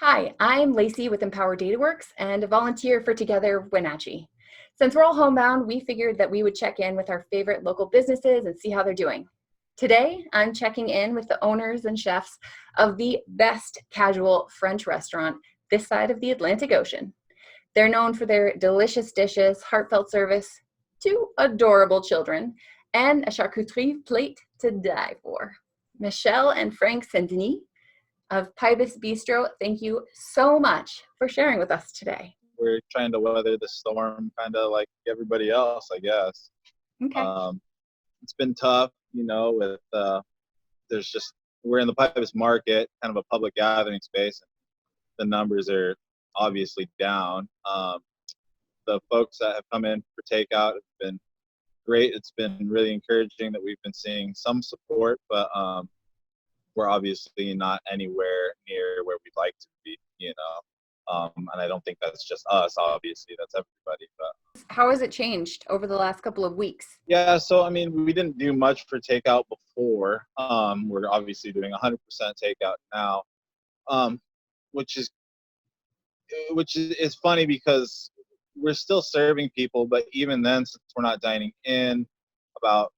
Hi, I'm Lacey with Empower DataWorks and a volunteer for Together Wenatchee. Since we're all homebound, we figured that we would check in with our favorite local businesses and see how they're doing. Today, I'm checking in with the owners and chefs of the best casual French restaurant this side of the Atlantic Ocean. They're known for their delicious dishes, heartfelt service, two adorable children, and a charcuterie plate to die for. Michelle and Frank Saint-Denis of Pybus Bistro, thank you so much for sharing with us today. We're trying to weather the storm kind of like everybody else, I guess. Okay. It's been tough, with we're in the Pybus market, kind of a public gathering space. The numbers are obviously down. The folks that have come in for takeout have been great. It's been really encouraging that we've been seeing some support, but we're obviously not anywhere near where we'd like to be, and I don't think that's just us, obviously, that's everybody. But how has it changed over the last couple of weeks? Yeah, so I mean, we didn't do much for takeout before. We're obviously doing 100% takeout now, which is it's funny because we're still serving people, but even then, since we're not dining in, about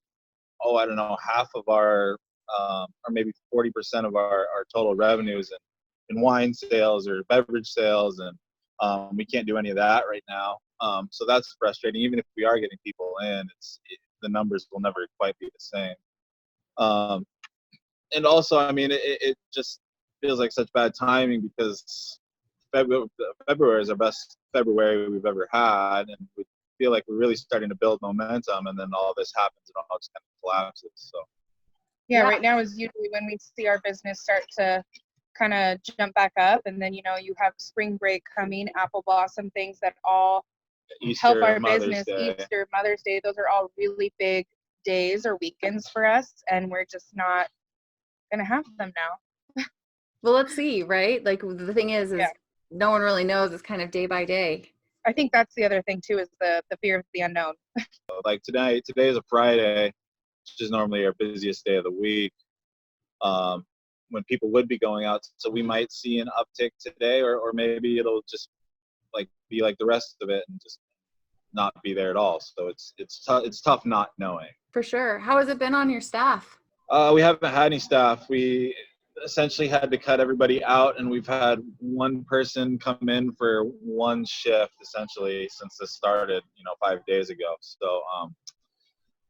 I don't know, half of our or maybe 40% of our total revenues in wine sales or beverage sales, and we can't do any of that right now. So that's frustrating. Even if we are getting people in, the numbers will never quite be the same. And also, I mean, it just feels like such bad timing because February is our best February we've ever had, and we feel like we're really starting to build momentum, and then all this happens and all just kind of collapses. So yeah, right now is usually when we see our business start to kind of jump back up, and then you have spring break coming, apple blossom, things that all Easter, help our Mother's business. Day. Easter, Mother's Day, those are all really big days or weekends for us, and we're just not gonna have them now. Well, let's see, right? Like the thing is no one really knows. It's kind of day by day. I think that's the other thing too, is the fear of the unknown. Like today is a Friday, which is normally our busiest day of the week, when people would be going out. So we might see an uptick today, or maybe it'll just be like the rest of it and just not be there at all. So it's tough not knowing. For sure. How has it been on your staff? We haven't had any staff. We essentially had to cut everybody out, and we've had one person come in for one shift essentially since this started, 5 days ago. So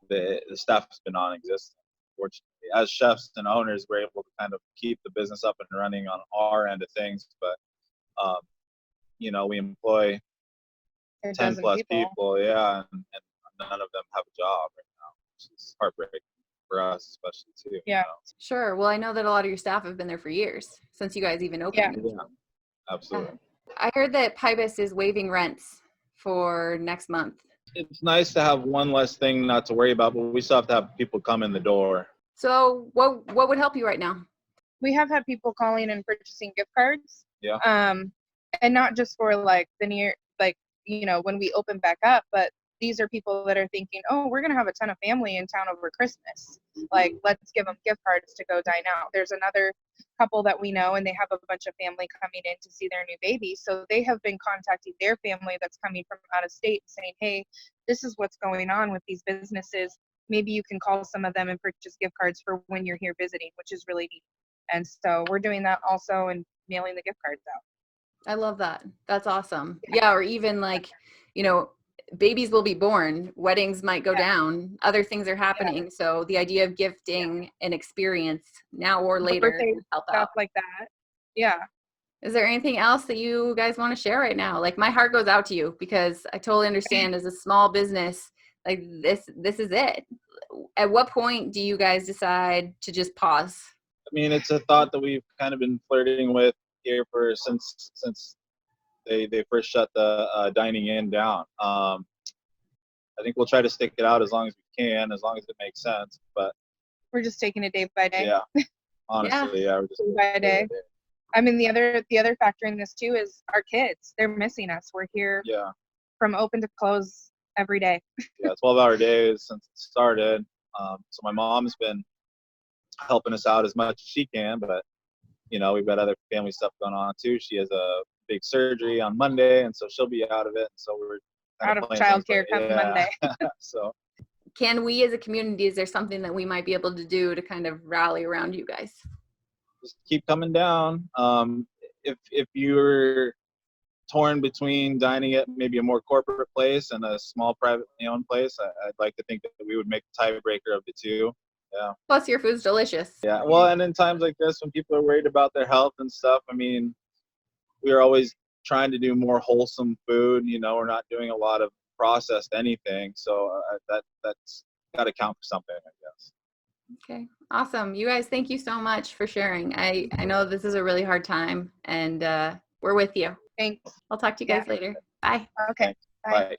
the staff has been non-existent, fortunately. As chefs and owners, we're able to kind of keep the business up and running on our end of things, but we employ 10 plus people, and none of them have a job right now, which is heartbreaking for us, especially too. Yeah. Sure. Well, I know that a lot of your staff have been there for years, since you guys even opened. Yeah, absolutely. I heard that Pybus is waiving rents for next month. It's nice to have one less thing not to worry about, but we still have to have people come in the door. So what would help you right now? We have had people calling and purchasing gift cards. Yeah. And not just for when we open back up, but these are people that are thinking, oh, we're going to have a ton of family in town over Christmas. Like, let's give them gift cards to go dine out. There's another couple that we know, and they have a bunch of family coming in to see their new baby. So they have been contacting their family that's coming from out of state saying, hey, this is what's going on with these businesses. Maybe you can call some of them and purchase gift cards for when you're here visiting, which is really neat. And so we're doing that also and mailing the gift cards out. I love that. That's awesome. Yeah. Or even babies will be born, weddings might go down, other things are happening. So the idea of gifting an experience now or later can help stuff out like that. Yeah. Is there anything else that you guys want to share right now? Like, my heart goes out to you because I totally understand as a small business, like this is it. At what point do you guys decide to just pause? I mean, it's a thought that we've kind of been flirting with here since they first shut the dining in down. I think we'll try to stick it out as long as we can, as long as it makes sense. But we're just taking it day by day. Yeah, honestly, we're just day by day. I mean, the other factor in this too is our kids. They're missing us. We're here from open to close every day. 12-hour days since it started. So my mom's been helping us out as much as she can, but we've got other family stuff going on too. She has a big surgery on Monday, and so she'll be out of it. And so we're out of childcare come Monday. So can we as a community, is there something that we might be able to do to kind of rally around you guys? just keep coming down. If you're torn between dining at maybe a more corporate place and a small privately owned place, I'd like to think that we would make the tiebreaker of the two. Yeah. Plus your food's delicious. Yeah. Well, and in times like this, when people are worried about their health and stuff, I mean, we're always trying to do more wholesome food. We're not doing a lot of processed anything. So that's got to count for something, I guess. Okay, awesome. You guys, thank you so much for sharing. I know this is a really hard time, and we're with you. Thanks. I'll talk to you guys later. Bye. Okay. Bye.